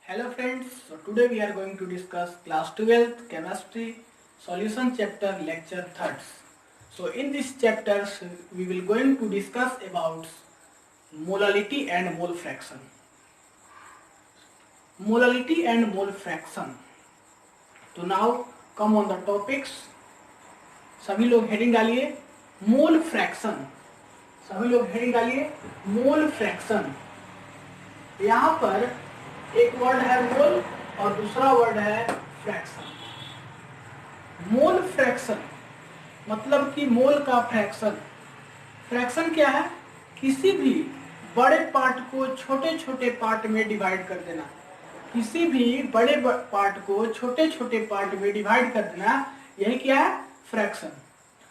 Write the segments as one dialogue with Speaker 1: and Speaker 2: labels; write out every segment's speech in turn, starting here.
Speaker 1: Hello friends, so today we are going to discuss class 12th chemistry solution chapter lecture 3rd. So in this chapter we will going to discuss about molality and mole fraction. Molality and mole fraction. तो now come on the topics. सभी लोग heading डालिए mole fraction. सभी लोग heading डालिए mole fraction. यहाँ पर एक वर्ड है मोल और दूसरा वर्ड है फ्रैक्शन. मोल फ्रैक्शन मतलब कि मोल का फ्रैक्शन. फ्रैक्शन क्या है? किसी भी बड़े पार्ट को छोटे छोटे पार्ट में डिवाइड कर देना. किसी भी बड़े पार्ट को छोटे छोटे पार्ट में डिवाइड कर देना, यही क्या है? फ्रैक्शन.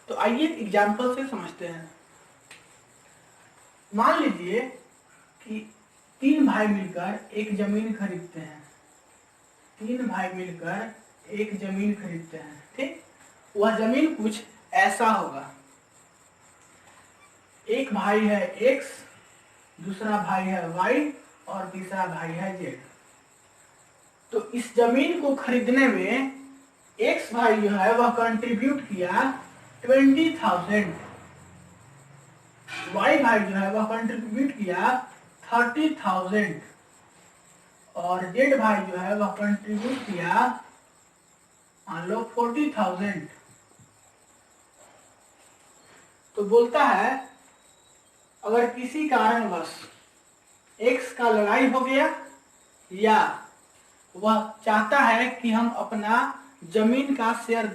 Speaker 1: तो आइए एग्जाम्पल से समझते हैं. मान लीजिए कि तीन भाई मिलकर एक जमीन खरीदते हैं. तीन भाई मिलकर एक जमीन खरीदते हैं. ठीक, वह जमीन कुछ ऐसा होगा. एक भाई है x, दूसरा भाई है y और तीसरा भाई है z. तो इस जमीन को खरीदने में x भाई जो है वह कंट्रीब्यूट किया 20,000. y भाई जो है वह कंट्रीब्यूट किया 30,000 और z भाई जो है वह कंट्रीब्यूट किया मान लो 40,000. तो बोलता है अगर किसी कारणवश x का लड़ाई हो गया या वह चाहता है कि हम अपना जमीन का शेयर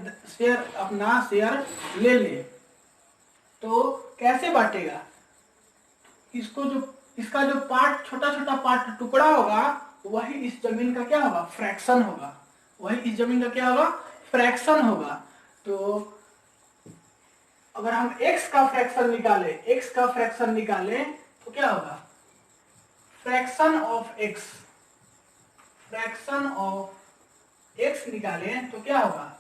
Speaker 1: ले ले, तो कैसे बांटेगा? इसका जो पार्ट छोटा छोटा पार्ट टुकड़ा होगा वही इस जमीन का क्या होगा? फ्रैक्शन होगा. वही इस जमीन का क्या होगा? फ्रैक्शन होगा. तो अगर हम x का फ्रैक्शन निकालें तो क्या होगा? फ्रैक्शन ऑफ x निकालें तो क्या होगा?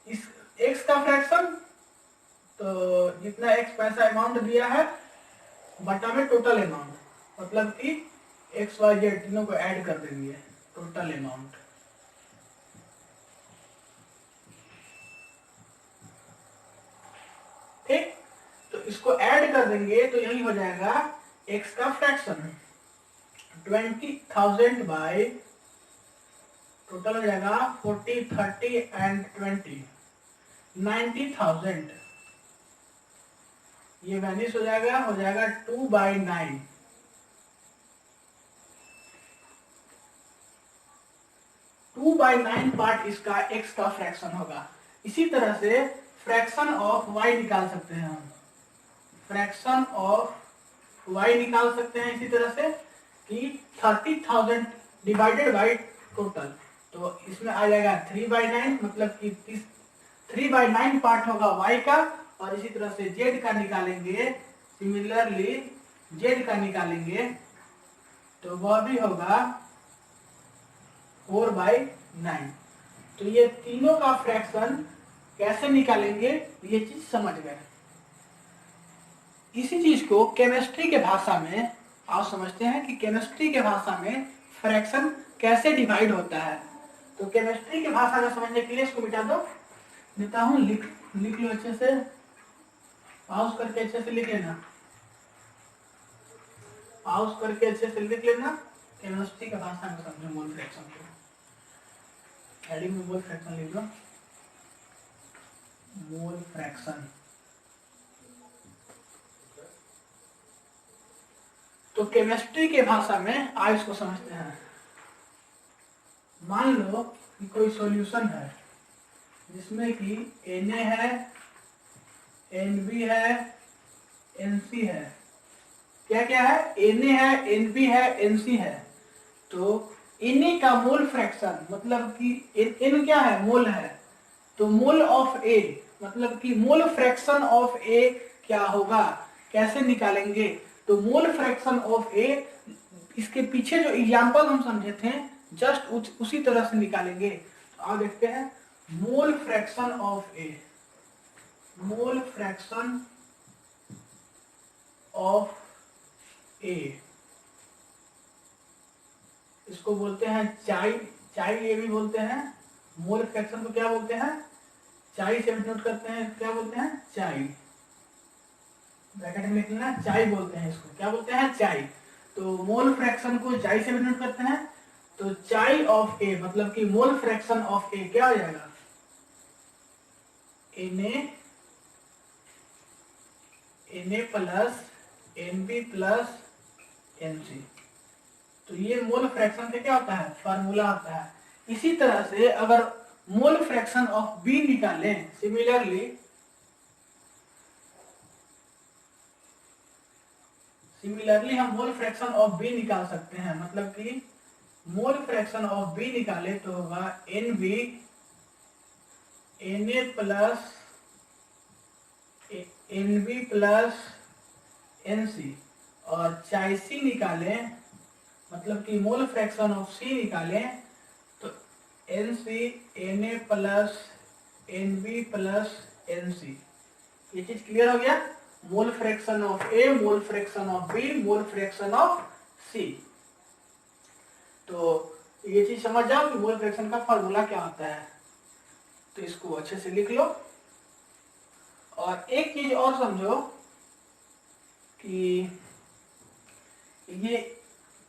Speaker 1: इस x का फ्रैक्शन, तो जितना x पैसा अमाउंट दिया है बटा में टोटल अमाउंट, मतलब कि x y z तीनों को ऐड कर देंगे टोटल अमाउंट. ठीक, तो इसको ऐड कर देंगे तो यही हो जाएगा x का फ्रैक्शन. 20,000 बाय टोटल हो जाएगा 40, 30 एंड 20, 90,000. ये वैनिश हो जाएगा 2/9. टू बाई 9 पार्ट इसका x का फ्रैक्शन होगा. इसी तरह से फ्रैक्शन ऑफ y निकाल सकते हैं हम. फ्रैक्शन ऑफ y निकाल सकते हैं इसी तरह से कि 30,000 डिवाइडेड बाई टोटल, तो इसमें आ जाएगा 3/9, मतलब कि 3/9 पार्ट होगा y का. और इसी तरह से z का निकालेंगे, सिमिलरली z का निकालेंगे तो वह भी होगा 4/9. तो ये तीनों का फ्रैक्शन कैसे निकालेंगे ये चीज समझ गए. इसी चीज को केमिस्ट्री के भाषा में आप समझते हैं कि केमिस्ट्री के भाषा में फ्रैक्शन कैसे डिवाइड होता है. तो केमिस्ट्री के भाषा में समझने के लिए इसको मिटा दो, देता हूं, लिख लो अच्छे से, पाउस करके अच्छे से लिख लेना. पाउस करके अच्छे से लिख लेना. केमिस्ट्री के भाषा में समझो मोल फ्रैक्शन को. हेडिंग में मोल फ्रैक्शन लिख लो. Mole fraction. तो केमिस्ट्री के भाषा में आज इसको समझते हैं. मान लो कि कोई सॉल्यूशन है जिसमें कि Na है, Nb है, Nc है. क्या क्या है? Na है, Nb है, Nc है. तो Na का मोल फ्रैक्शन मतलब कि N क्या है? मोल है. तो मोल ऑफ A मतलब कि मोल फ्रैक्शन ऑफ A क्या होगा? कैसे निकालेंगे? तो मोल फ्रैक्शन ऑफ A, इसके पीछे जो एग्जांपल हम समझे थे जस्ट उसी तरह से निकालेंगे. तो आप देखते हैं मोल fraction of A. Mole fraction of A इसको बोलते हैं चाई, चाई ये भी बोलते हैं। मोल फ्रैक्शन को क्या बोलते हैं? चाई से नोट करते हैं, क्या बोलते हैं? चाई। ब्रैकेट में लिख लेना, चाई बोलते हैं इसको। क्या बोलते हैं? चाई। तो मोल फ्रैक्शन को चाई से नोट करते हैं। तो चाई ऑफ ए मतलब कि मोल फ्रैक्शन ऑफ ए क्या हो जाएगा? Na plus Nb plus Nc। तो ये मोल फ्रैक्शन का क्या होता है? फार्मूला होता है। इसी तरह से अगर मोल फ्रैक्शन ऑफ बी निकालें, सिमिलरली हम मोल फ्रैक्शन ऑफ बी निकाल सकते हैं। मतलब कि मोल फ्रैक्शन ऑफ बी निकाले तो होगा Nb Na plus Nb plus Nc। और चाहे सी निकालें, मतलब कि मोल फ्रैक्शन ऑफ सी निकालें तो Nc Na plus Nb plus Nc। ये चीज क्लियर हो गया? Mole fraction of A, mole fraction of B, mole fraction of C. तो ये चीज समझ जाओ कि मोल फ्रैक्शन का फॉर्मूला क्या होता है। तो इसको अच्छे से लिख लो। और एक चीज और समझो कि ये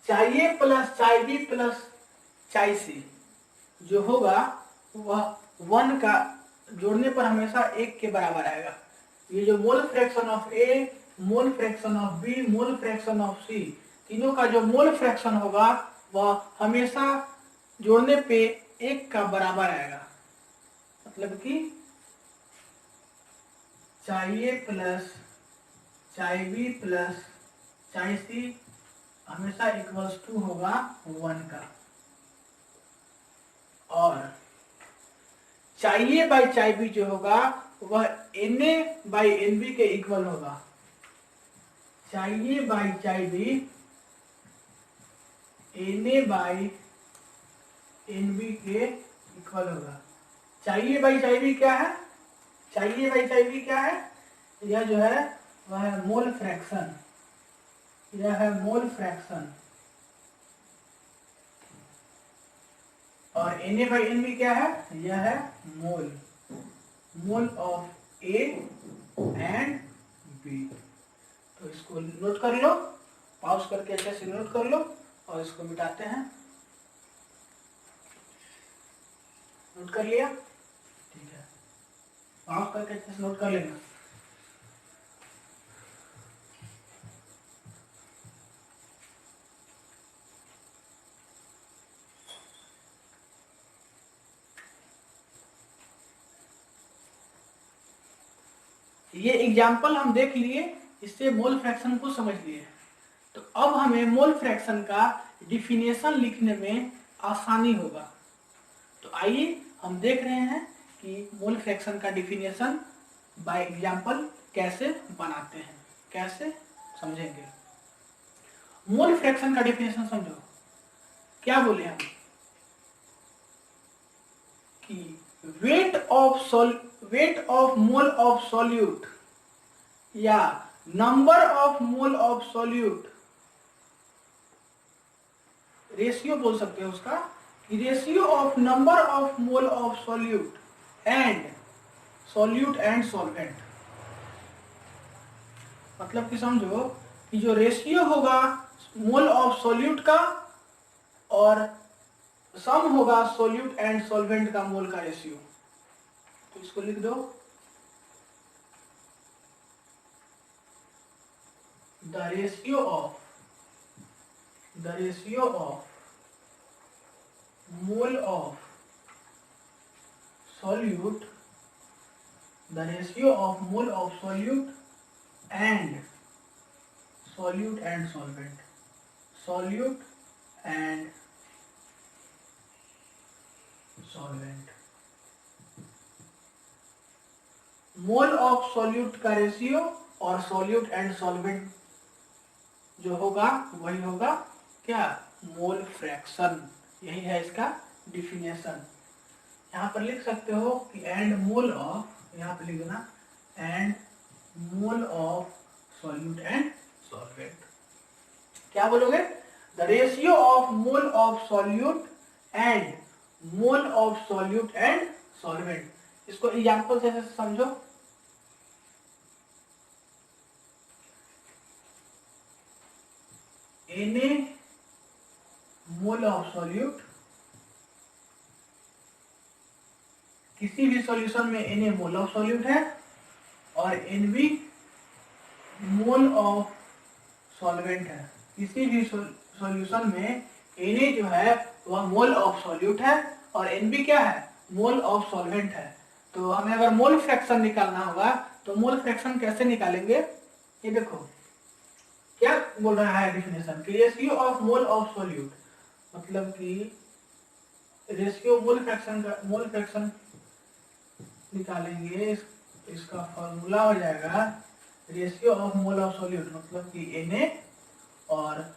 Speaker 1: चाहिए प्लस चाय बी प्लस चाय सी जो होगा वह 1 का जोड़ने पर हमेशा 1 के बराबर आएगा। ये जो mole fraction of A, mole fraction of B, mole fraction of C, तीनों का जो मोल फ्रैक्शन होगा वह हमेशा जोड़ने पे 1 का बराबर आएगा। मतलब कि चाय ए प्लस चाय बी प्लस चाय सी हमेशा इक्वल्स टू होगा 1 का। और चाहिए बाई चाय बी जो होगा वह Na बाई Nb के इक्वल होगा। चाहिए बाई चाय बी Na बाई Nb के इक्वल होगा। चाहिए बाई चाय बी क्या है? चाहिए बाई चाय बी क्या है? यह जो है वह है मोल फ्रैक्शन। यह है मोल फ्रैक्शन। और Na बाई Nb क्या है? यह है mole, mole of A and B. तो इसको नोट कर लो, पॉज करके अच्छे से नोट कर लो और इसको मिटाते हैं। नोट कर लिया? ठीक है, पॉज करके अच्छे से नोट कर लेना। ये एग्जाम्पल हम देख लिए, इससे मोल फ्रैक्शन को समझ लिए। तो अब हमें मोल फ्रैक्शन का डिफिनेशन लिखने में आसानी होगा। तो आइए हम देख रहे हैं कि मोल फ्रैक्शन का डिफिनेशन बाय एग्जाम्पल कैसे बनाते हैं, कैसे समझेंगे। मोल फ्रैक्शन का डिफिनेशन समझो। क्या बोले हम कि weight of mole of solute या number of mole of solute, ratio बोल सकते हो उसका, ratio of number of mole of solute and solvent. मतलब कि समझो कि जो रेशियो होगा मोल ऑफ सॉल्यूट का और सम होगा सॉल्यूट एंड सॉल्वेंट का मोल का रेशियो। तो इसको लिख दो, the ratio of mole of solute, the ratio of mole of solute and solvent, solute and solvent. Mole of solute का रेशियो और सॉल्यूट एंड सॉल्वेंट जो होगा वही होगा क्या? Mole fraction. यही है इसका डिफिनेशन। यहाँ पर लिख सकते हो कि एंड मोल ऑफ, यहाँ पर लिख देना and mole of solute and solvent. क्या बोलोगे? The ratio of mole of solute and mole of solute and solvent. इसको एग्जाम्पल से समझो। Na मोल ऑफ सॉल्यूट, किसी भी सॉल्यूशन में Na मोल ऑफ सॉल्यूट है और Nb मोल ऑफ सॉल्वेंट है। किसी भी सॉल्यूशन में Na जो है वह मोल ऑफ सॉल्यूट है और Nb क्या है, मोल ऑफ सॉल्वेंट है। तो हमें अगर मोल फ्रैक्शन निकालना होगा तो मोल फ्रैक्शन कैसे निकालेंगे, ये देखो क्या बोल रहा है डिफिनेशन कि ratio of mole of solute, मतलब कि रेशियो मोल फ्रैक्शन निकालेंगे। इसका फॉर्मूला हो जाएगा ratio of mole of solute, मतलब कि Na और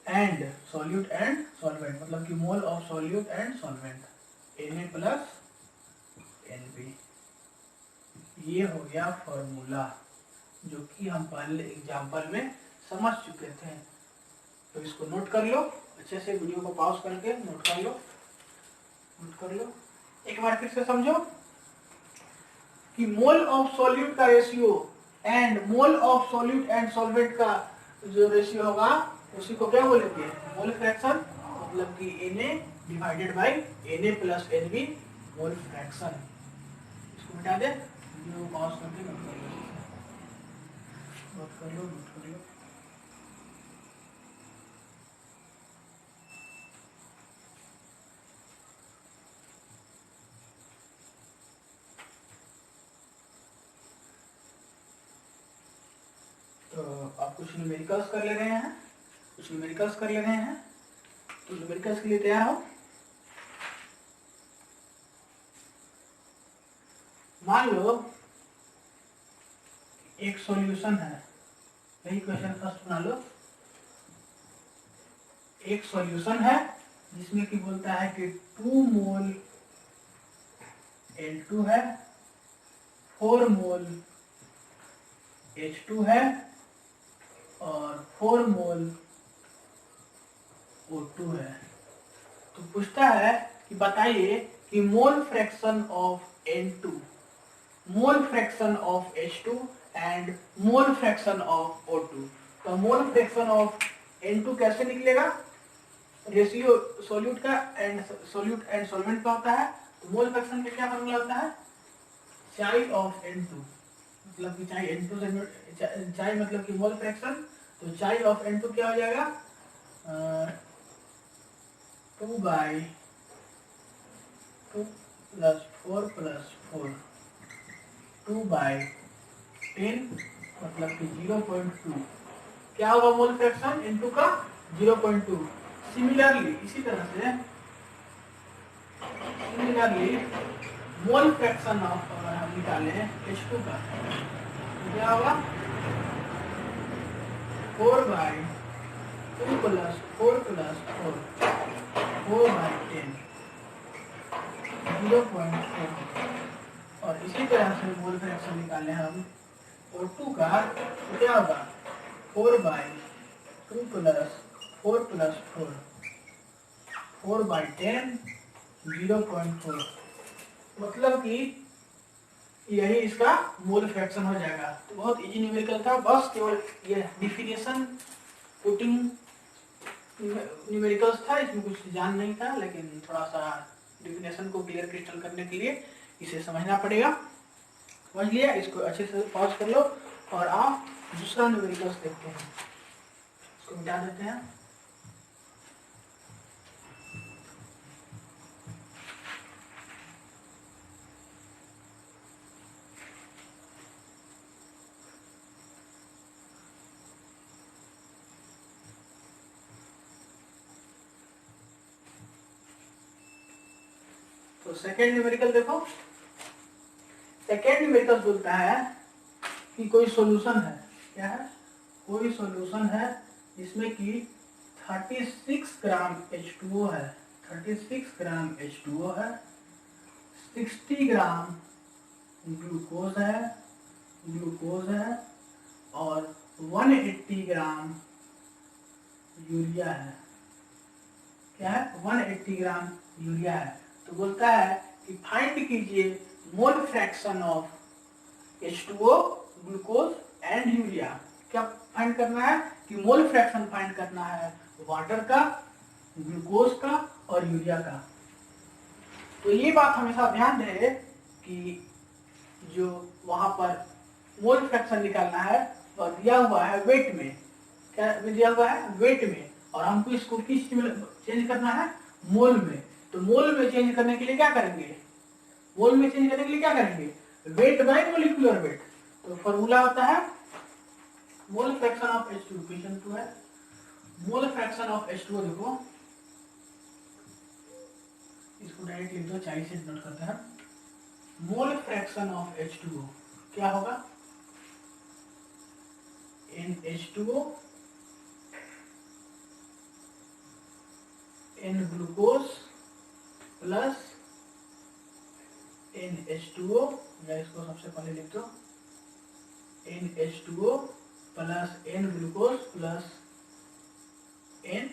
Speaker 1: एंड सॉल्यूट एंड सॉल्वेंट, मतलब कि मोल of solute and solvent, Na plus Nb। ये हो गया फॉर्मूला जो कि हम पहले एग्जाम्पल में समझ चुके थे। तो इसको नोट कर लो अच्छे से, वीडियो को पॉज करके नोट कर लो। एक बार फिर से समझो कि मोल ऑफ सॉल्यूट का ratio and mole of solute and solvent का जो रेशियो होगा उसी को क्या बोलेंगे, मोल फ्रैक्शन, मतलब कि Na divided by Na plus Nb mole fraction. इसको मिटा दे, वीडियो को पॉज करके नोट कर लो। तो आप कुछ न्यूमेरिकल्स कर ले रहे हैं, तो न्यूमेरिकल्स के लिए तैयार हो। मान लो एक सॉल्यूशन है, यही क्वेश्चन फर्स्ट बना लो। एक सॉल्यूशन है जिसमें कि बोलता है कि 2 मोल L2 है, 4 मोल H2 है और 4 मोल O2 है। तो पूछता है कि बताइए कि मोल fraction of N2, mole fraction of H2 and mole fraction of O2। तो मोल फ्रैक्शन ऑफ N2 कैसे निकलेगा, रेशियो सॉल्यूट का एंड सॉल्वेंट का होता है। तो मोल फ्रैक्शन का क्या फॉर्मूला होता है, चाई ऑफ N2, मतलब कि चाई N2 से चाई मतलब कि मोल फ्रैक्शन, तो चाई ऑफ N2 क्या हो जाएगा, 2 बाई 2 प्लस 4 प्लस 4, 2 बाई 10 मतलब कि 0.2। क्या होगा मोल फ्रैक्शन N2 का, 0.2। सिमिलरली इसी तरह से मोल फ्रैक्शन ऑफ अगर हम निकाले H2 का तो क्या होगा, 4 बाई 2 प्लस 4 प्लस 4, 4 बाई 10, 0.4। और इसी तरह से मोल फ्रैक्शन निकाले हम O2 का तो क्या होगा, 4 बाई 2 प्लस 4 प्लस 4, 4 बाई 10, 0.4। मतलब कि यही इसका मोल फ्रैक्शन हो जाएगा। तो बहुत इजी न्यूमेरिकल था, बस केवल ये डिफिनेशन पुटिंग न्यूमेरिकल्स था, इसमें कुछ जान नहीं था, लेकिन थोड़ा सा डिफिनेशन को क्लियर क्रिस्टल करने के लिए इसे समझना पड़ेगा। समझ लिया, इसको अच्छे से पॉज कर लो और आप दूसरा न्यूमेरिकल्स देखते हैं। इसको मिटा देते हैं। तो सेकेंड न्यूमेरिकल देखो। सेकेंड न्यूमेरिकल बोलता है कि कोई सॉल्यूशन है, क्या है, कोई सॉल्यूशन है जिसमें कि 36 ग्राम H2O है, 36 ग्राम H2O है, 60 ग्राम ग्लूकोज है और 180 ग्राम यूरिया है। क्या है? 180 ग्राम यूरिया है। तो बोलता है कि फाइंड कीजिए मोल fraction of H2O, glucose and urea. क्या फाइंड करना है? कि मोल फ्रैक्शन फाइंड करना है वाटर का, ग्लूकोज का और यूरिया का। तो ये बात हमेशा ध्यान रहे कि जो वहां पर मोल फ्रैक्शन निकालना है वह दिया हुआ है वेट में। क्या दिया हुआ है? वेट में। और हमको इसको किस में चेंज करना है? मोल में। तो मोल में चेंज करने के लिए क्या करेंगे? मोल में चेंज करने के लिए क्या करेंगे? Weight by molecular weight. तो फॉर्मूला होता है mole fraction of H2O। Question 2 है मोल फ्रैक्शन ऑफ H2O। देखो इसको डायरेक्ट लिख दो, 40 से नोट करते हैं। मोल फ्रैक्शन ऑफ H2O क्या होगा? NH2O N glucose plus NH2O, या इसको सबसे पहले लिख दो NH2O plus N glucose plus N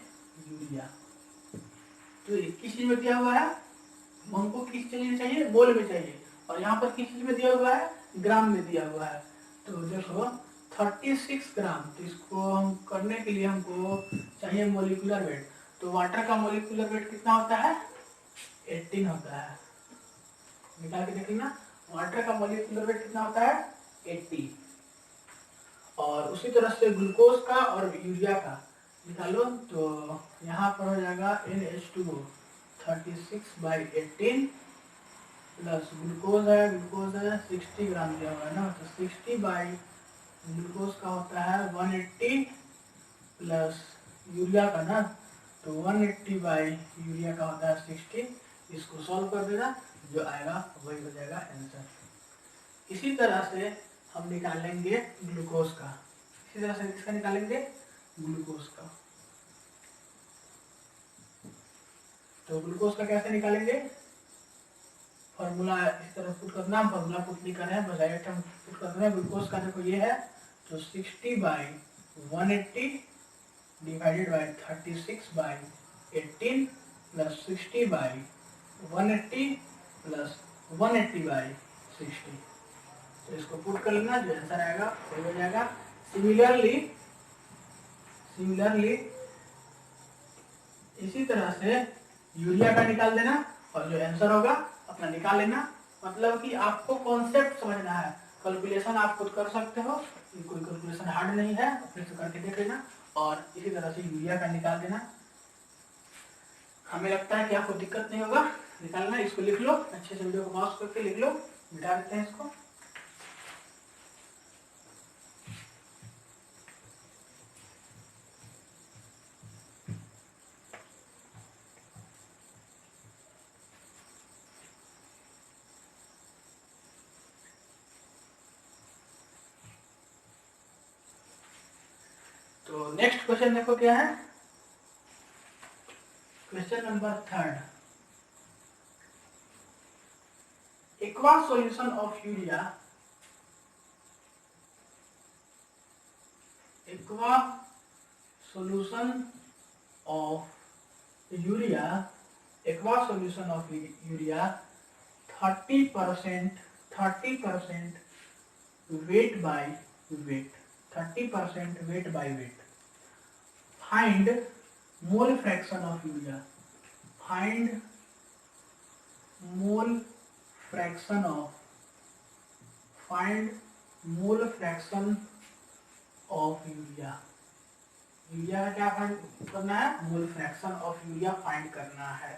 Speaker 1: urea. तो किस चीज में दिया हुआ है? हमको किस चीज में चाहिए? मोल में चाहिए। और यहाँ पर किस चीज में दिया हुआ है? ग्राम में दिया हुआ है। तो देखो 36 ग्राम। तो इसको हम करने के लिए हमको चाहिए मोलिकुलर वेट। तो वाटर का मोलिकुलर वेट कितना होता है? 18 होता है। निकाल के देख लेना, वाटर का मोलिकुलर वेट कितना होता है? 80। और उसी तरह से ग्लूकोज का और यूरिया का निकालो। तो यहाँ पर हो जाएगा NH2O 36/18 प्लस ग्लूकोज है 60 ग्राम दिया हुआ है ना। तो 60 बाई ग्लूकोज का होता है 180 प्लस यूरिया का ना, तो 180 बाई यूरिया का होता है 60। इसको सॉल्व कर देना, जो आएगा वही हो जाएगा आंसर। इसी तरह से हम निकालेंगे ग्लूकोज का। इसी तरह से किसका निकालेंगे? ग्लूकोज का। तो ग्लूकोज का कैसे निकालेंगे? फॉर्मूला इस तरह पुट करना, फॉर्मूला पुट नहीं करना है, बस डायरेक्ट हम पुट कर देना। ग्लूकोज का देखो ये है, तो 60/180 डिवाइडेड बाई 36/18 प्लस 60/180 प्लस 180/60। तो इसको पुट कर लेना, जो आंसर आएगा वो हो जाएगा। सिमिलरली इसी तरह से यूरिया का निकाल देना, और जो आंसर होगा अपना निकाल लेना। मतलब कि आपको कॉन्सेप्ट समझना है। कैलकुलेशन आप खुद कर सकते हो, कोई कैलकुलेशन हार्ड नहीं है, फिर से करके देख लेना। और इसी तरह से यूरिया का निकाल देना। हमें लगता है कि आपको दिक्कत नहीं होगा निकालना। इसको लिख लो अच्छे से, वीडियो को पॉज करके लिख लो। मिटा देते हैं इसको। तो नेक्स्ट क्वेश्चन देखो क्या है। Question number 3। Aqua solution of urea, aqua solution of urea, aqua solution of urea 30% weight by weight, 30% weight by weight. Find mole fraction of urea. Find mole fraction of. Find mole fraction of urea. Urea का क्या find करना है? Mole fraction of urea find करना है।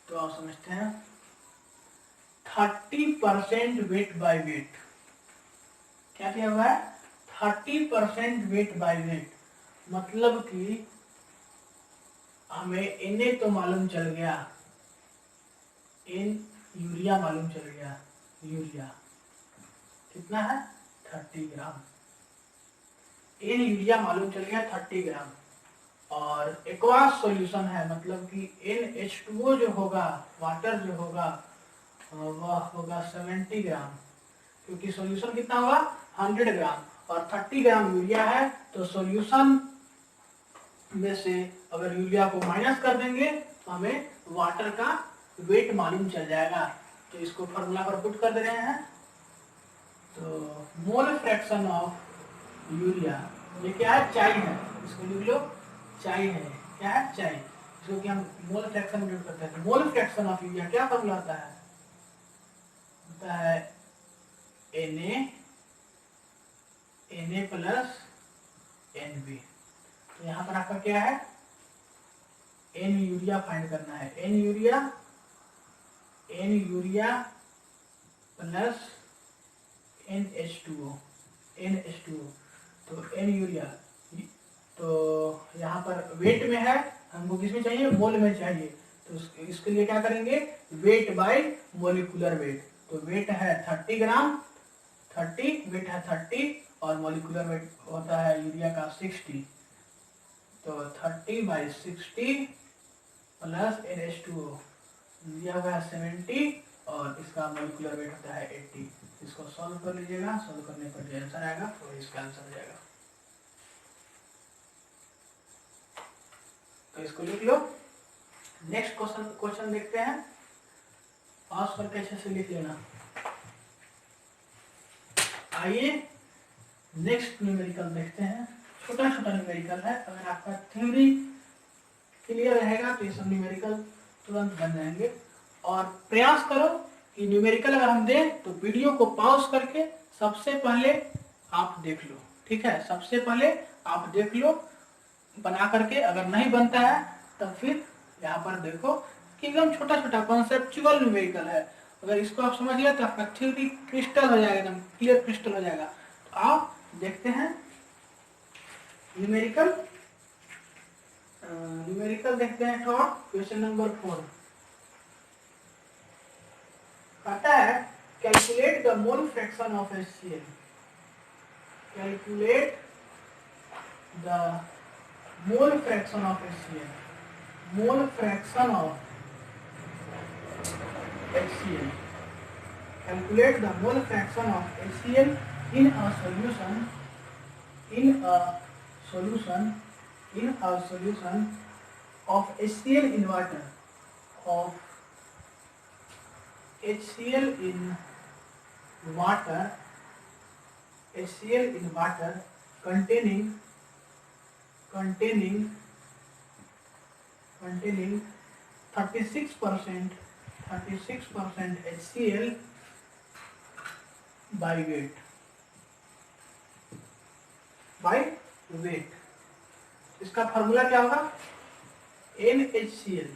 Speaker 1: तो आप समझते हैं 30% वेट बाय वेट। क्या किया हुआ है? 30% वेट बाय वेट। मतलब कि हमें Na तो मालूम चल गया, यूरिया मालूम चल गया। यूरिया कितना है? 30 ग्राम। यूरिया मालूम चल गया 30 ग्राम। और एक्वास सॉल्यूशन है, मतलब कि NH2O जो होगा, वाटर जो होगा, वह होगा 70 ग्राम। क्योंकि सॉल्यूशन कितना होगा? 100 ग्राम और 30 ग्राम यूरिया है, तो सॉल्यूशन में से अगर यूरिया को माइनस कर देंगे तो हमें वाटर का वेट मालूम चल जाएगा। तो इसको फॉर्मूला पर पुट कर दे रहे हैं। तो मोल फ्रैक्शन ऑफ यूरिया, ये क्या है, चाई है, इसको लिख लो, चाई है। क्या है, चाई, इसको कि हम मोल फ्रैक्शन यूज करते हैं। तो मोल फ्रैक्शन ऑफ यूरिया क्या फॉर्मूला होता है, Na प्लस Nb। तो यहाँ पर आपका क्या है, N यूरिया फाइंड करना है। N urea plus NH2O। तो N यूरिया, तो यहाँ पर वेट में है, हमको किसमें चाहिए, मोल में चाहिए। तो इसके लिए क्या करेंगे, वेट बाय मोलिकुलर वेट। तो वेट है 30 ग्राम, 30 वेट है 30 और मोलिकुलर वेट होता है यूरिया का 60। तो 30/60 प्लस NH2O दिया हुआ है 70 और इसका मोलिकुलर वेट होता है 80। इसको सॉल्व कर लीजिएगा, सॉल्व करने पर जो आंसर आएगा वो इसका आंसर हो जाएगा। तो इसको लिख लो। नेक्स्ट क्वेश्चन देखते हैं, पास करके अच्छे से लिख लेना। आइए नेक्स्ट न्यूमेरिकल देखते हैं। छोटा छोटा न्यूमेरिकल है, अगर आपका थ्योरी क्लियर रहेगा तो ये सब न्यूमेरिकल तुरंत बन जाएंगे। और प्रयास करो कि न्यूमेरिकल अगर हम दें तो वीडियो को पॉज करके सबसे पहले आप देख लो, ठीक है, सबसे पहले आप देख लो बना करके। अगर नहीं बनता है तब फिर यहाँ पर देखो कि एकदम छोटा छोटा कॉन्सेप्चुअल न्यूमेरिकल है। अगर इसको आप समझ लिया तो आपका थ्योरी क्रिस्टल हो जाएगा, एकदम क्लियर क्रिस्टल हो जाएगा। तो आप देखते हैं न्यूमेरिकल देखते हैं। थॉट क्वेश्चन नंबर 4 कहता है calculate the mole fraction of HCl। Calculate the mole fraction of HCl। Mole fraction of HCl। Calculate the mole fraction of HCl in a solution of HCl in water, of HCl in water containing 36% HCl by weight। इसका formula क्या होगा, NaCl।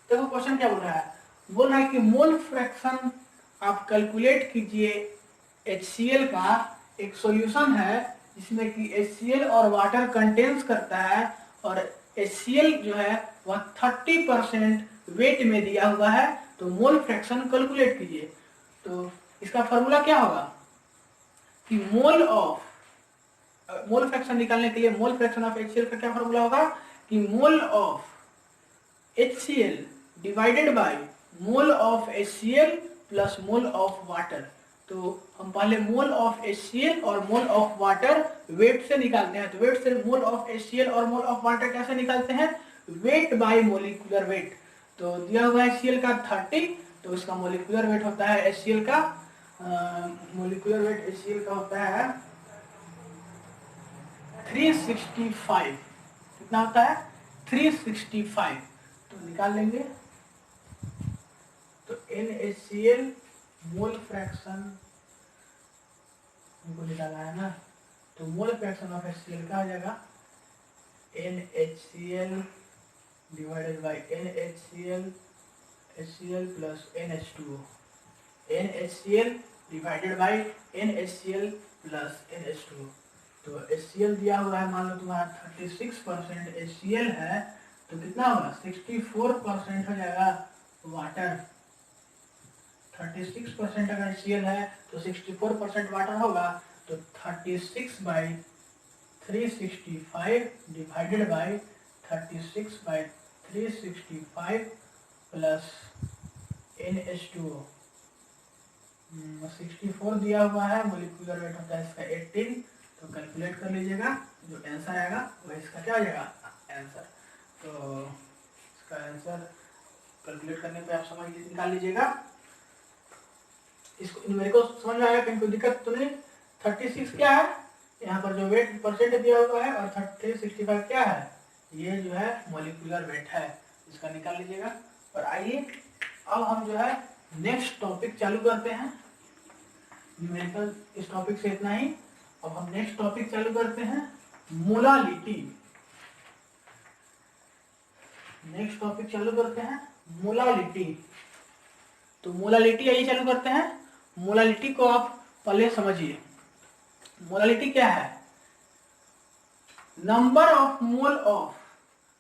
Speaker 1: देखो question क्या बोल रहा है, बोल रहा है कि मोल फ्रैक्शन आप कैलकुलेट कीजिए HCl का। एक सॉल्यूशन है जिसमें कि HCl और वाटर कंटेन्स करता है और HCl जो है वह 30% वेट में दिया हुआ है। तो मोल फ्रैक्शन कैलकुलेट कीजिए। तो इसका फॉर्मूला क्या होगा कि मोल फ्रैक्शन निकालने के लिए मोल फ्रैक्शन ऑफ HCl का क्या फॉर्मूला होगा कि mole of HCl divided by mole of HCl plus mole of water. तो हम पहले मोल ऑफ HCl और मोल ऑफ वाटर वेट से निकालते हैं। तो वेट से मोल ऑफ HCl और मोल ऑफ वाटर कैसे निकालते हैं, वेट बाय मोलिकुलर वेट। तो दिया हुआ है HCl का 30, तो इसका मोलिकुलर वेट होता है HCl का मोलिकुलर वेट HCl का होता है 365। कितना होता है, 365। तो निकाल लेंगे। तो NaCl मोल फ्रैक्शन हमको निकालना है ना, तो मोल फ्रैक्शन ऑफ HCl क्या हो जाएगा, NaCl divided by HCl plus NH2O। NaCl divided by NaCl plus NH2O। तो HCl दिया हुआ है, मान लो तुम्हारा 36% HCl है, तो कितना होगा 64% हो जाएगा वाटर। 36% अगर HCl है तो 64% वाटर होगा। तो 36/365 डिवाइडेड बाय 36/365 प्लस NH2O 64 दिया हुआ है, मोलिकुलर वेट होता है इसका 18, तो कैलकुलेट कर लीजिएगा, जो आंसर आएगा वह इसका क्या हो जाएगा आंसर। तो इसका आंसर कैलकुलेट करने पे आप समझ निकाल लीजिएगा। इसको मेरे को समझ में आएगा, कहीं कोई दिक्कत तो नहीं। 36 क्या है, यहाँ पर जो वेट परसेंट दिया हुआ है, और 65 क्या है, ये जो है मोलिकुलर वेट है, इसका निकाल लीजिएगा। और आइए अब हम जो है नेक्स्ट टॉपिक चालू करते हैं। न्यूमेरिकल इस टॉपिक से इतना ही। अब हम नेक्स्ट टॉपिक चालू करते हैं, मोलालिटी। नेक्स्ट टॉपिक चालू करते हैं मोलालिटी। तो मोलालिटी आइए चालू करते हैं। मोलालिटी को आप पहले समझिए। मोलालिटी क्या है, number of mole of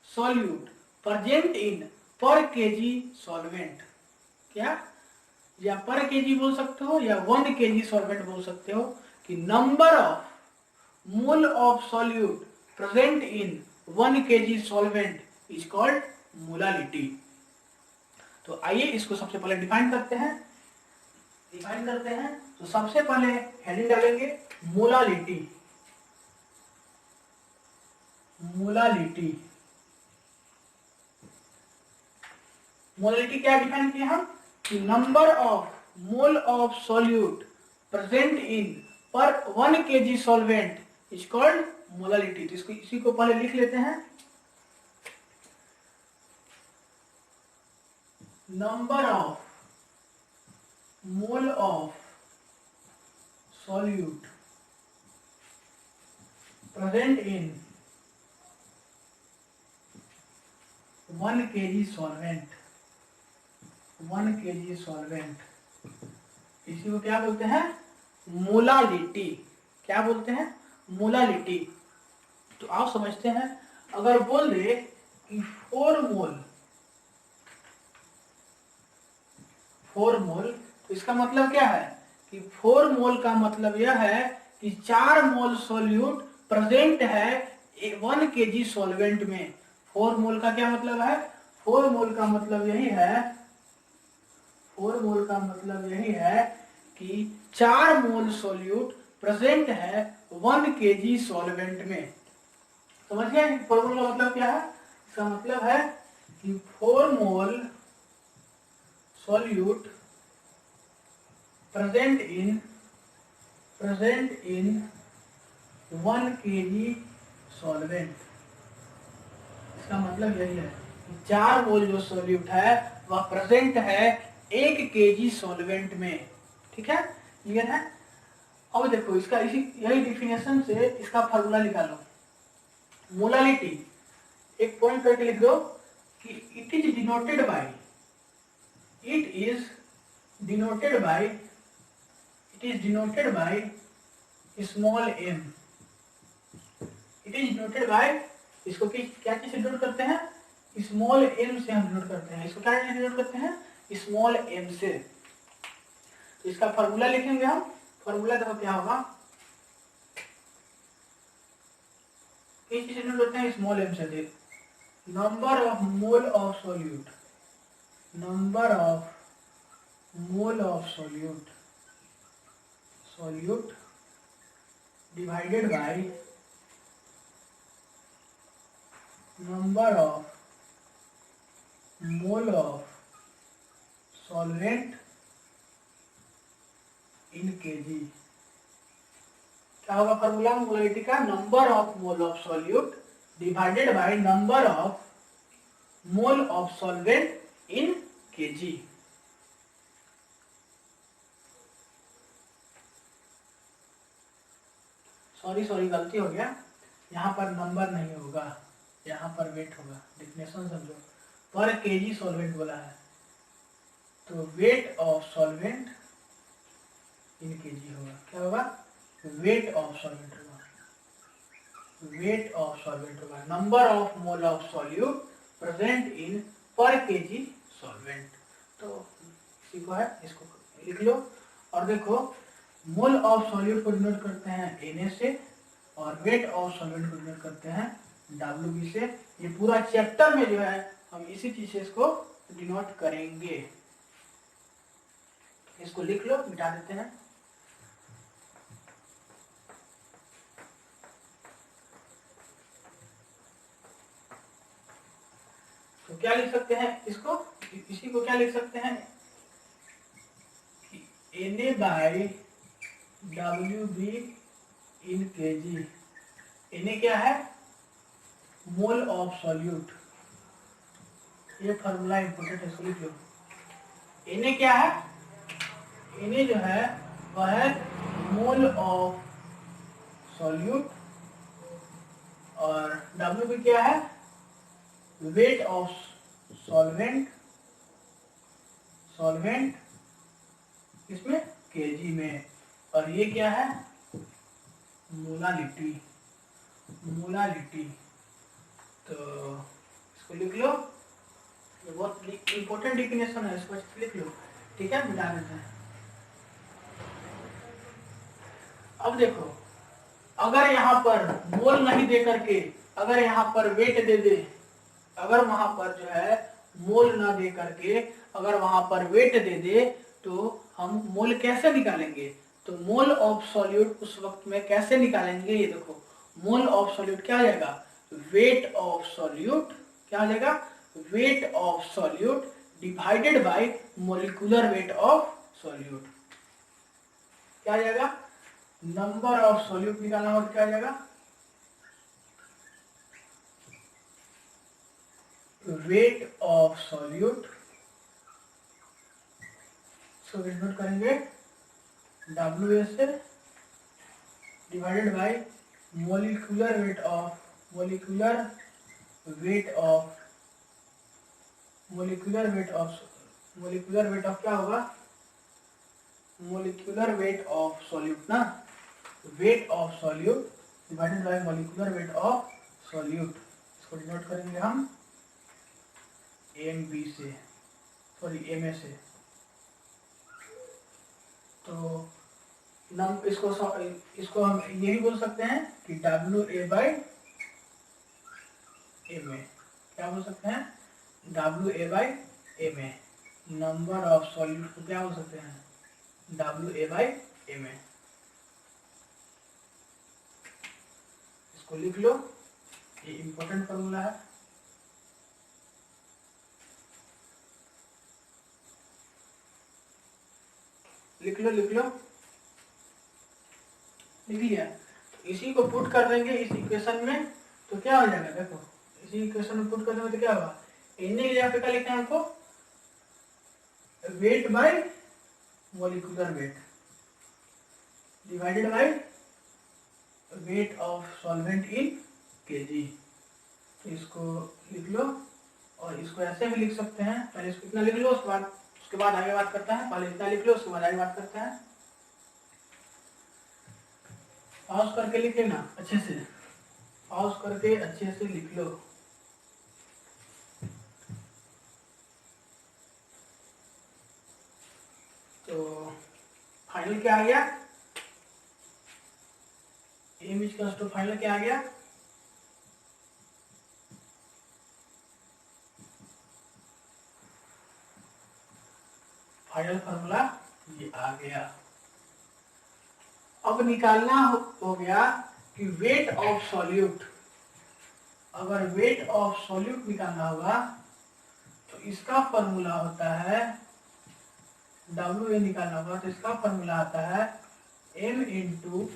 Speaker 1: solute present in per KG solvent. क्या, या पर केजी बोल सकते हो या 1 केजी सॉल्वेंट बोल सकते हो, कि number of mole of solute present in 1 KG solvent is called molality. तो आइए इसको सबसे पहले डिफाइन करते हैं। तो सबसे पहले हेडिंग डालेंगे मोलालिटी। मोलालिटी, मोलालिटी क्या डिफाइन किया हम, कि number of mole of solute present in पर 1 KG solvent is called molality. तो इसको इसी को पहले लिख लेते हैं, number of mole of solute present in 1 KG solvent. 1 KG solvent, इसी को क्या बोलते हैं, मोलालिटी। क्या बोलते हैं, मोलालिटी। तो आप समझते हैं, अगर बोल दे कि 4 मोल, तो इसका मतलब क्या है, कि 4 मोल का मतलब यह है कि 4 मोल सॉल्यूट प्रेजेंट है 1 केजी सॉल्वेंट में। 4 मोल का क्या मतलब है, 4 मोल का मतलब यही है, 4 मोल का मतलब यही है कि 4 मोल सॉल्यूट प्रेजेंट है 1 केजी सॉल्वेंट में। समझ गए 4 मोल का मतलब क्या है, इसका मतलब है कि 4 मोल सॉल्यूट प्रेजेंट इन 1 केजी सॉल्वेंट। इसका मतलब यही है कि 4 मोल जो सॉल्यूट है वह प्रेजेंट है 1 केजी सॉल्वेंट में। ठीक है, क्लियर है। अब देखो इसका यही डिफिनेशन से इसका फार्मूला निकालो। मोलालिटी एक पॉइंट करके लिख दो कि it is denoted by small M. It is denoted by, इसको क्या चीज से डिनोट करते हैं, स्मॉल एम से हम डिनोट करते हैं। इसको क्या डिनोट करते हैं, स्मॉल एम से। तो इसका फार्मूला लिखेंगे हम। फार्मूला देखो क्या होगा, किस चीज से डिनोट करते हैं, स्मॉल एम से। देख, number of mole of solute, number of mole of solute divided by number of mole of solvent in KG. क्या होगा फॉर्मूला मोलालिटी का, number of mole of solute divided by number of mole of solvent in KG. Sorry गलती हो गया, यहाँ पर number नहीं होगा, यहाँ पर वेट होगा। डिफिनेशन समझो, पर केजी सॉल्वेंट बोला है, तो wait of solvent in KG होगा। क्या होगा, वेट ऑफ सॉल्वेंट होगा, वेट ऑफ सॉल्वेंट होगा, number of mole of solute present in per KG solvent. तो इसी को है, इसको लिख लो। और देखो, मोल ऑफ सॉल्यूट को डिनोट करते हैं Na से, और वेट ऑफ सॉल्वेंट को डिनोट करते हैं Wb से। ये पूरा चैप्टर में जो है हम इसी चीज से इसको डिनोट करेंगे। इसको लिख लो, मिटा देते हैं। तो क्या लिख सकते हैं इसको, इसी को क्या लिख सकते हैं, Na by WB in kg। Na क्या है, मोल ऑफ सॉल्यूट, ये फॉर्मूला इंपोर्टेंट है, इसको लिख लो। Na क्या है, Na जो है वह है मोल ऑफ सॉल्यूट, और WB क्या है, वेट ऑफ सॉल्वेंट, इसमें केजी में, और ये क्या है, मोलालिटी। तो इसको लिख लो, ये बहुत इंपॉर्टेंट डिफिनेशन है, इसको लिख लो, ठीक है, मिटा देते हैं। अब देखो, अगर यहाँ पर मोल नहीं दे करके, अगर यहाँ पर वेट दे दे, अगर वहां पर जो है मोल ना दे करके अगर वहां पर वेट दे दे, तो हम मोल कैसे निकालेंगे, तो मोल ऑफ सॉल्यूट उस वक्त में कैसे निकालेंगे, ये देखो, मोल ऑफ सॉल्यूट क्या आ जाएगा, वेट ऑफ सॉल्यूट, क्या आ जाएगा, wait of solute divided bye molecular weight of solute, क्या आ जाएगा, नंबर ऑफ सॉल्यूट निकालना हो तो क्या आ जाएगा, वेट ऑफ सॉल्यूट, इसको नोट करेंगे, WA से divided by molecular weight of क्या होगा, मोलिकुलर वेट ऑफ सॉल्यूट ना, wait of solute divided bye molecular weight of solute, इसको डिनोट करेंगे हम MB से, सॉरी MA से। तो इसको हम ये भी बोल सकते हैं कि WA बाई MA, क्या बोल सकते हैं, WA by MA, number of solute को क्या बोल सकते हैं, WA बाई MA, इसको लिख लो, ये इंपॉर्टेंट फॉर्मूला है। लिख लो, लिख लिया, तो इसी को पुट कर देंगे इस इक्वेशन में, तो क्या हो जाएगा, देखो इसी इक्वेशन में पुट कर देंगे तो क्या होगा, Na की जगह पे क्या लिखना है हमको, weight by molecular weight divided by weight of solvent in kg, तो इसको लिख लो, और इसको ऐसे भी लिख सकते हैं, पहले इसको इतना लिख लो, उसके बाद आगे बात करता है, पहले इतना लिख लो उसके बाद आगे बात करता है, पॉज करके लिख लेना अच्छे से, पॉज करके अच्छे से लिख लो। तो फाइनल क्या आ गया, इमेज का तो फाइनल क्या आ गया, फाइनल फॉर्मूला ये आ गया। अब निकालना हो गया कि वेट ऑफ सॉल्यूट, अगर वेट ऑफ सॉल्यूट निकालना होगा तो इसका फॉर्मूला होता है, WA निकालना होगा तो इसका फॉर्मूला आता है M into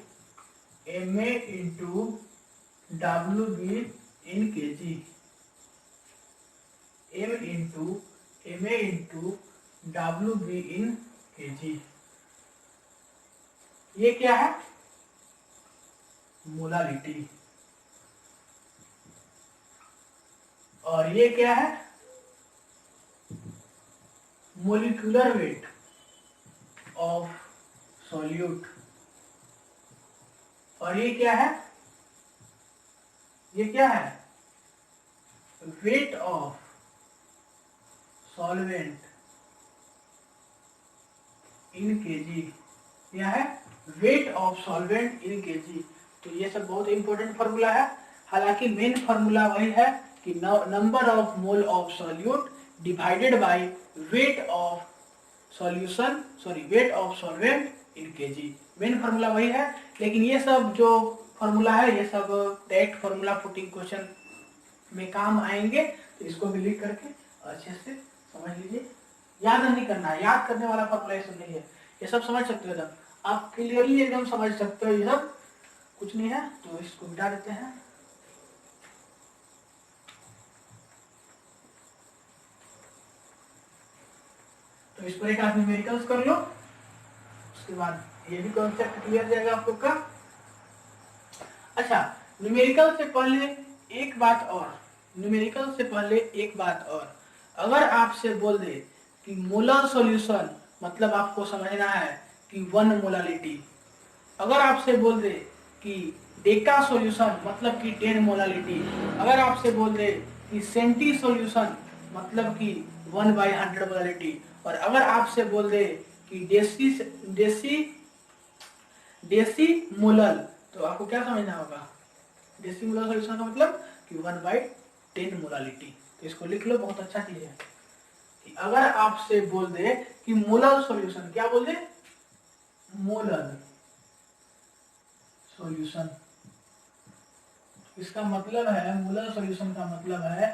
Speaker 1: MA into WB इन kg, M into MA into WB इन kg, ये क्या है, मोलालिटी, और ये क्या है, मोलिकुलर वेट ऑफ सॉल्यूट, और ये क्या है, wait of solvent in KG, क्या है, wait of solvent in kg. तो ये सब बहुत इंपॉर्टेंट फार्मूला है, हालांकि मेन फार्मूला वही है कि number of mole of solute divided by weight of solution wait of solvent in KG. Main formula वही है, लेकिन ये सब जो फार्मूला है ये सब डायरेक्ट फार्मूला पुटिंग क्वेश्चन में काम आएंगे, तो इसको भी लिख करके अच्छे से समझ लीजिए। याद नहीं करना है, याद करने वाला फार्मूला ये सब नहीं है, ये सब समझ सकते हो एकदम, आप क्लियरली एकदम समझ सकते हो, ये सब कुछ नहीं है। तो इसको मिटा देते हैं। तो इस पर एक आदमी न्यूमेरिकल्स कर लो, उसके बाद ये भी कॉन्सेप्ट क्लियर जाएगा आप लोग का। अच्छा, न्यूमेरिकल से पहले एक बात और, न्यूमेरिकल से पहले एक बात और, अगर आपसे बोल दे कि मोलर सॉल्यूशन मतलब आपको समझना है कि 1 मोलालिटी। अगर आपसे बोल दे कि डेका सॉल्यूशन मतलब कि 10 मोलालिटी। अगर आपसे बोल दे कि सेंटी सॉल्यूशन मतलब कि 1/100 मोलालिटी। और अगर आपसे बोल दे कि डेसी मोलर, तो आपको क्या समझना होगा? डेसी मोलर सॉल्यूशन का मतलब कि 1/10 मोलालिटी। तो इसको लिख लो, बहुत अच्छा चीज है कि अगर आपसे बोल दे कि मोलर सॉल्यूशन, क्या बोल दे? Molar solution. इसका मतलब है, मोलर सॉल्यूशन का मतलब है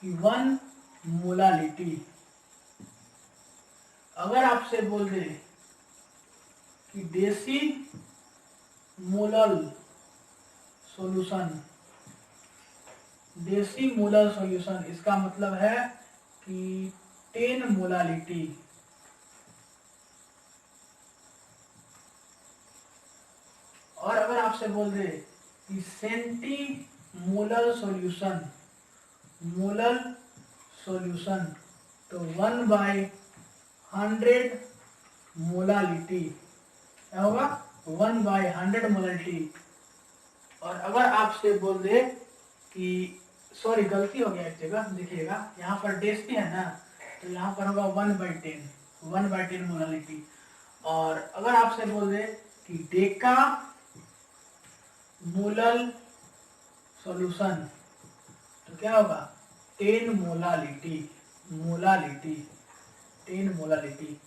Speaker 1: कि 1 मोलालिटी। अगर आपसे बोल दे कि deci molar solution, deci molar solution, इसका मतलब है कि 10 मोलालिटी। और अगर आपसे बोल दे कि centi molar solution, molar solution, तो 1/100 मोलालिटी, क्या होगा? 1/100 मोलालिटी। और अगर आपसे बोल दे कि, सॉरी गलती हो गया एक जगह, देखिएगा यहाँ पर डेसी है ना, तो यहाँ पर होगा 1/10 मोलालिटी। और अगर आपसे बोल दे कि डेका मोलर सॉल्यूशन, तो क्या होगा? 10 molality, 10 molality.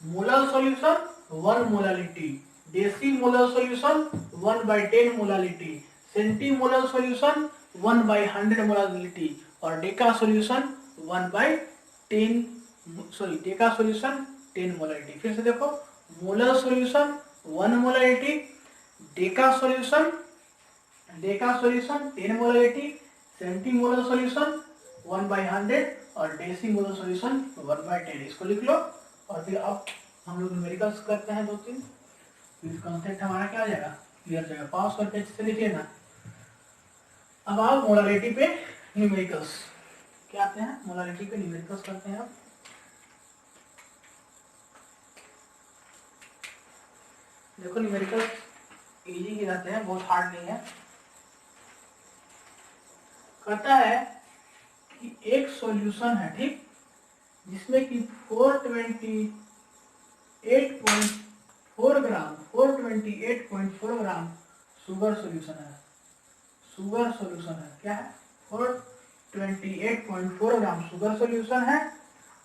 Speaker 1: Molar solution 1 molality, deci molar solution 1/10 molality, centi molar solution 1/100 molality, और deca solution 1/10, sorry deca solution 10 molality. फिर से देखो, molar solution 1 molality, deca solution 10 molality, centi molar solution 1/100 और डेसी मोलर सॉल्यूशन 1/10। इसको लिख लो। और फिर अब हम लोग न्यूमेरिकल्स करते हैं 2-3, फिर कॉन्सेप्ट हमारा क्या हो जाएगा? क्लियर जाएगा। पास करके अच्छे से लिखिए ना। अब आओ मोलालिटी पे न्यूमेरिकल्स। क्या आते हैं? मोलालिटी पे न्यूमेरिकल्स करते हैं। अब देखो, न्यूमेरिकल्स इजी ही रहते हैं, बहुत हार्ड नहीं है। कहता है कि एक सॉल्यूशन है, ठीक, जिसमें कि 428.4 ग्राम शुगर सॉल्यूशन है। शुगर सॉल्यूशन है, क्या है? 428.4 ग्राम शुगर सॉल्यूशन है।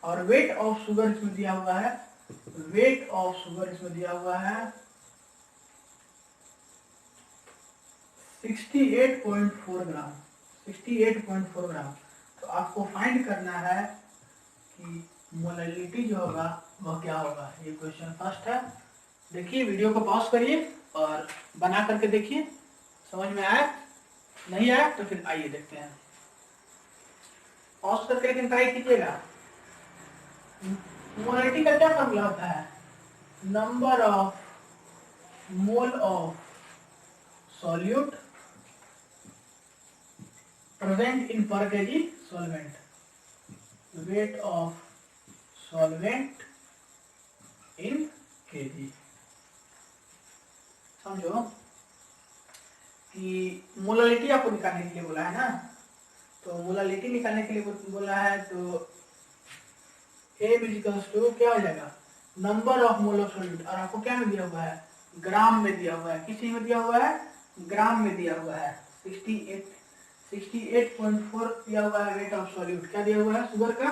Speaker 1: और वेट ऑफ शुगर इसमें दिया हुआ है, वेट ऑफ शुगर इसमें दिया हुआ है 68.4 ग्राम, 68.4 ग्राम। तो आपको फाइंड करना है कि मोलालिटी जो होगा वह क्या होगा। ये क्वेश्चन फर्स्ट है। देखिए, वीडियो को पॉज करिए और बना करके देखिए, समझ में आया? नहीं आया तो फिर आइए देखते हैं। पॉज करके लेकिन ट्राई कीजिएगा। मोलालिटी का क्या फॉर्मूला होता है? Number of mole of solute present in per KG solvent, weight of solvent in KG. समझो कि मोलालिटी आपको निकालने के लिए बोला है ना, तो मोलालिटी निकालने के लिए बोला है, तो M इक्वल्स टू क्या हो जाएगा? Number of mole of solute. और आपको क्या में दिया हुआ है? ग्राम में दिया हुआ है। किस चीज में दिया हुआ है? ग्राम में दिया हुआ है। 68.4 दिया हुआ है वेट ऑफ सॉल्यूट। क्या दिया हुआ है? शुगर का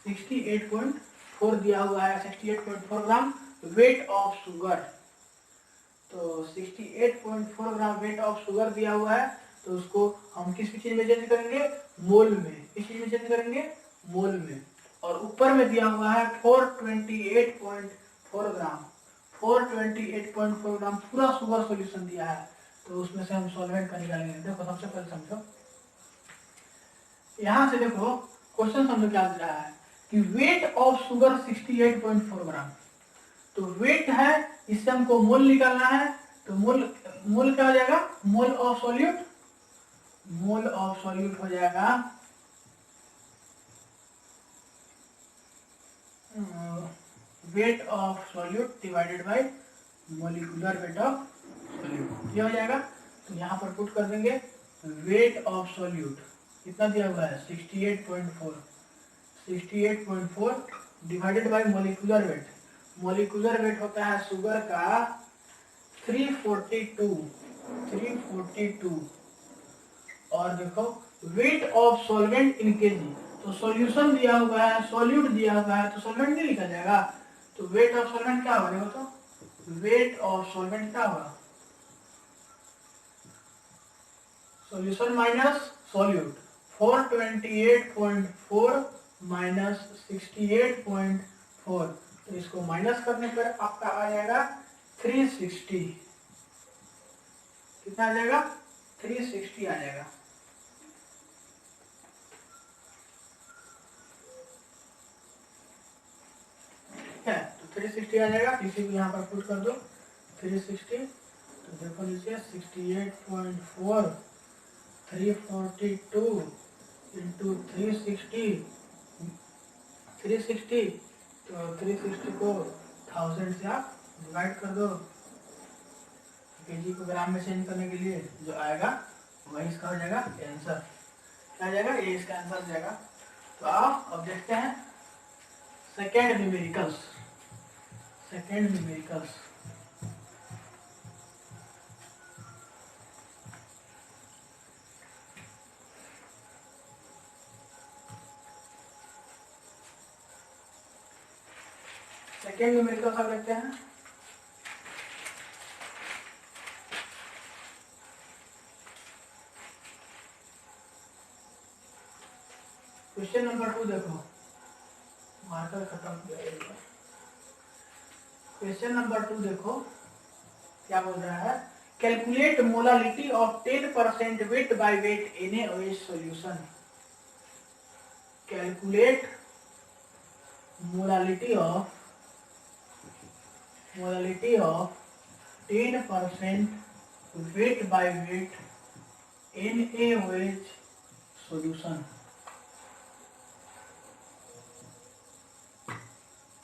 Speaker 1: 68.4 68.4 दिया हुआ है, 68.4 ग्राम वेट ऑफ शुगर। तो 68.4 ग्राम वेट ऑफ शुगर दिया हुआ है, तो उसको हम किस चीज में चेंज करेंगे, मोल में। किस चीज में चेंज करेंगे, मोल में। और ऊपर में दिया हुआ है 428.4 ग्राम, 428.4 ग्राम पूरा शुगर सॉल्यूशन दिया है। तो उसमें से हम सॉल्वेंट का निकालेंगे। देखो सबसे पहले समझो, यहां से देखो क्वेश्चन समझो क्या दिया है कि वेट ऑफ शुगर 68.4 ग्राम। तो वेट है, इससे हमको मोल निकालना है। तो मोल मोल क्या हो जाएगा, मोल of solute, mole of solute हो जाएगा wait of solute divided bye molecular weight of solute, ये हो जाएगा। तो यहाँ पर पुट कर देंगे वेट ऑफ सॉल्यूट कितना दिया हुआ है 68.4, 68.4 divided by molecular weight. Molecular weight होता है शुगर का 342, 342। और देखो wait of solvent in kg, तो सॉल्यूशन दिया हुआ है, सॉल्यूट दिया हुआ है, तो सॉल्वेंट नहीं लिखा जाएगा। तो वेट ऑफ सॉल्वेंट क्या होगा, देखो तो वेट ऑफ सॉल्वेंट क्या होगा, सॉल्यूशन माइनस सॉल्यूट, 428.4 माइनस 68.4। तो इसको माइनस करने पर आपका आ जाएगा 360। कितना आ जाएगा, 360 आ जाएगा। है तो 360 आ जाएगा। इसी को यहाँ पर पुट कर दो 360। तो देखो नीचे 68.4 342 इंटू 360, 360। तो 360 को 1000 से आप डिवाइड कर दो। केजी को ग्राम में चेंज करने के लिए जो आएगा वही इसका हो जाएगा आंसर। क्या आ जाएगा, ये इसका आंसर हो जाएगा। तो आप अब देखते हैं second numericals, second numericals. Second numericals आप देखते हैं। क्वेश्चन नंबर 2 देखो, मार्कर खत्म किया। क्वेश्चन नंबर 2 देखो क्या बोल रहा है, calculate molality of 10% weight by weight NaOH solution. Calculate molality of 10% weight by weight NaOH solution.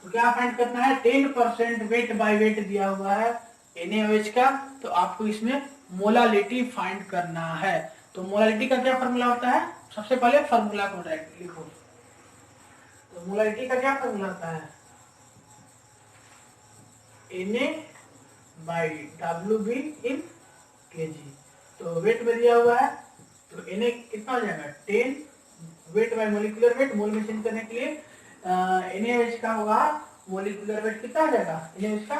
Speaker 1: तो क्या फाइंड करना है, 10% वेट बाय वेट दिया हुआ है NaOH का, तो आपको इसमें मोलालिटी फाइंड करना है। तो मोलालिटी का क्या फॉर्मूला होता है, सबसे पहले फॉर्मूला को लिखो। तो मोलालिटी का क्या फॉर्मूला होता है, Na by WB in kg. तो वेट में दिया हुआ है, तो Na कितना हो जाएगा 10, वेट बाय मोलिकुलर वेट, मोल में चेंज करने के लिए NaOH का होगा मोलिकुलर वेट कितना हो जाएगा, NaOH का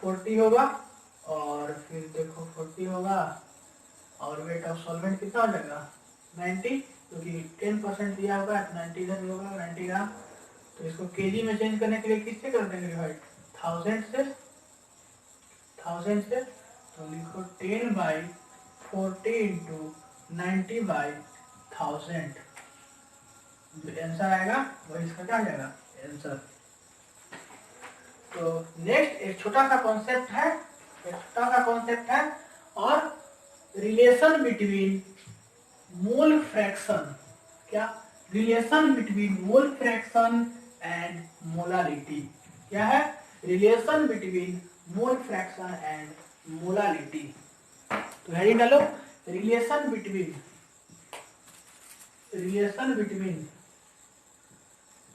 Speaker 1: 40 होगा। और फिर देखो 40 होगा, और वेट ऑफ सॉल्वेंट कितना हो जाएगा 90, क्योंकि 10% दिया होगा 90 इधर होगा 90 ग्राम। तो इसको केजी में चेंज करने के लिए किससे कर देंगे डिवाइड, 1000 से, 1000 से। तो लिखो 10 बाई 40 इंटू 90 बाई 1000। जो आंसर आएगा वही इसका क्या आ जाएगा आंसर। तो नेक्स्ट एक छोटा सा कॉन्सेप्ट है, एक छोटा सा कॉन्सेप्ट है, और रिलेशन बिटवीन मोल फ्रैक्शन। क्या, relation between mole fraction and molality. क्या है, relation between mole fraction and molality. तो हेडिंग डालो, relation between, relation between,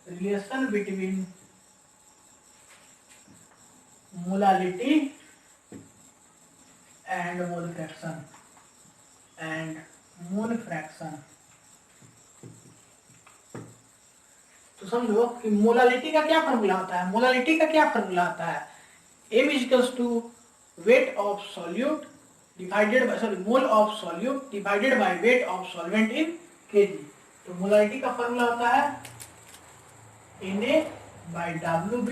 Speaker 1: relation between molality and mole fraction, and mole fraction. तो तो समझो कि मोलालिटी का क्या फॉर्मूला होता है, मोलालिटी का क्या फॉर्मूला होता है, m equals to weight of solute divided by sorry mole of solute divided by weight of solvent in kg. तो मोलालिटी का फॉर्मूला होता है Na/Wb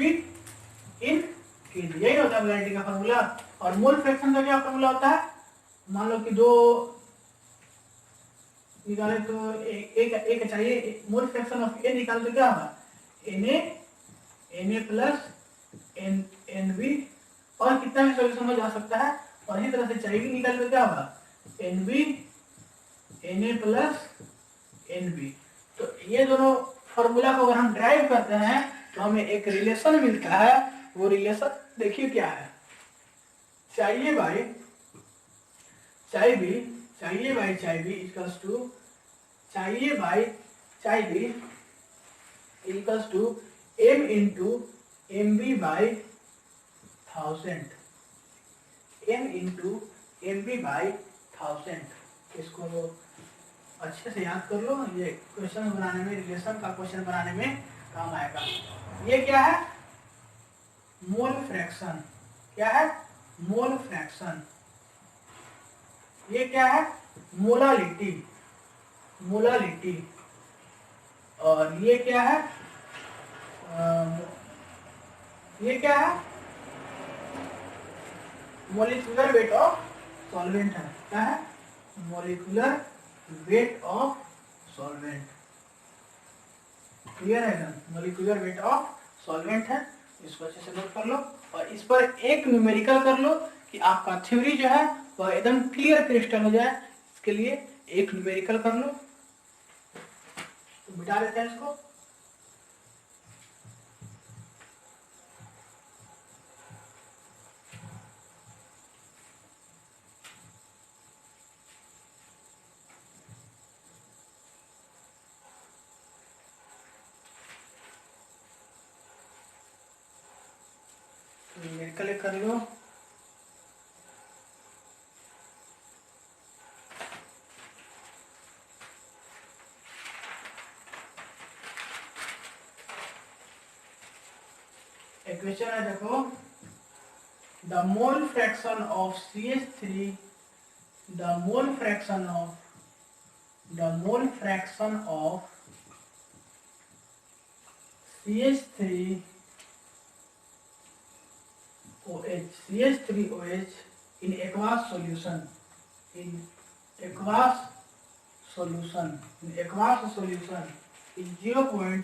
Speaker 1: इन केजी, यही होता है मोलालिटी का फॉर्मूला। और मोल फ्रैक्शन का क्या फॉर्मूला होता है, मान लो कि दो निकाले तो एक चाहिए, मोल फ्रैक्शन ऑफ ए निकाले तो क्या होगा Na प्लस Nb, और कितना भी सॉल्यूशन में जा सकता है। और इसी तरह से चाहिए भी निकाले तो क्या होगा Nb Na प्लस Nb। तो ये दोनों फॉर्मूला को अगर हम ड्राइव करते हैं तो हमें एक रिलेशन मिलता है। वो रिलेशन देखिए क्या है, चाहिए बाई बी इक्वल्स टू चाहिए by B equals to m into mb by 1000, m into mb by 1000। इसको अच्छे से याद कर लो, ये क्वेश्चन बनाने में, रिलेशन का क्वेश्चन बनाने में काम आएगा। ये क्या है, मोल फ्रैक्शन। क्या है, मोल फ्रैक्शन। ये क्या है, मोलालिटी। और ये क्या है, ये क्या है, मोलिकुलर वेट ऑफ सॉल्वेंट है। क्या है, molecular weight of solvent. Clear है ना, मोलिकुलर वेट ऑफ सॉल्वेंट है। इसको अच्छे से नोट कर लो और इस पर एक न्यूमेरिकल कर लो कि आपका थ्योरी जो है वह एकदम क्लियर क्रिस्टल हो जाए। इसके लिए एक न्यूमेरिकल कर लो, तो मिटा देते हैं इसको। न्यूमेरिकल कर लो। इक्वेशन है देखो, the mole fraction of CH3, the mole fraction of CH3OH in aqueous solution, is 0.02.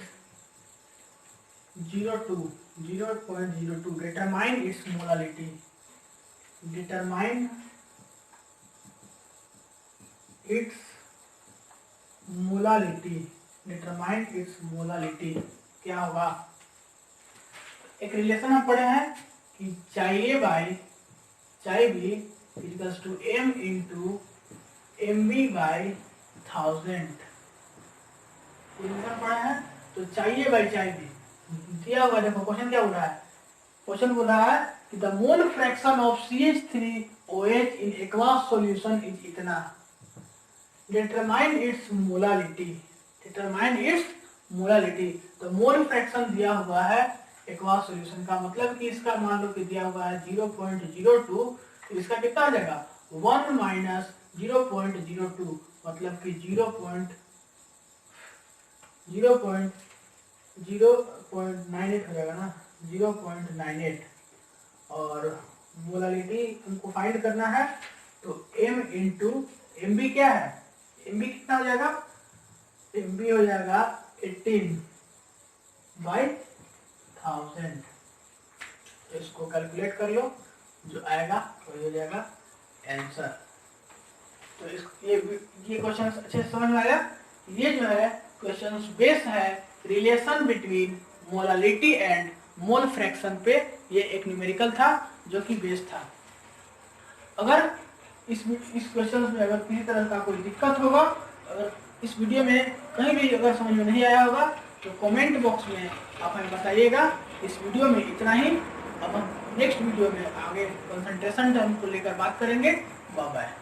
Speaker 1: Determine its molality. क्या होगा, एक रिलेशन हम पढ़े हैं कि चाहिए B equals to m into mb by 1000। Relation पढ़े हैं। तो चाहिए बी दिया हुआ, देखो क्वेश्चन क्या बोल रहा है, क्वेश्चन बोल रहा है कि the mole fraction of CH3OH in aqueous solution is इतना, डिटरमाइन इट्स मोलालिटी। तो मोल फ्रैक्शन दिया हुआ है एक्वास सॉल्यूशन का, मतलब कि इसका मान लो कि दिया हुआ है 0.02, तो इसका कितना आ जाएगा 1 माइनस 0.02, मतलब कि 0.98 हो जाएगा ना, 0.98। और मोलालिटी हमको फाइंड करना है, तो m इंटू एम बी क्या है, एम बी कितना हो जाएगा, एम बी हो जाएगा 18/1000। इसको कैलकुलेट कर लो, जो आएगा वही हो जाएगा आंसर। तो ये क्वेश्चन अच्छे से समझ में आया। ये जो है क्वेश्चन बेस है relation between molality and mole fraction पे। ये एक न्यूमेरिकल था जो कि बेस था। अगर इस क्वेश्चन में अगर किसी तरह का कोई दिक्कत होगा, अगर इस वीडियो में कहीं भी अगर समझ में नहीं आया होगा तो कमेंट बॉक्स में आप हमें बताइएगा। इस वीडियो में इतना ही। अब हम नेक्स्ट वीडियो में आगे कंसंट्रेशन टर्म को लेकर बात करेंगे। Bye bye.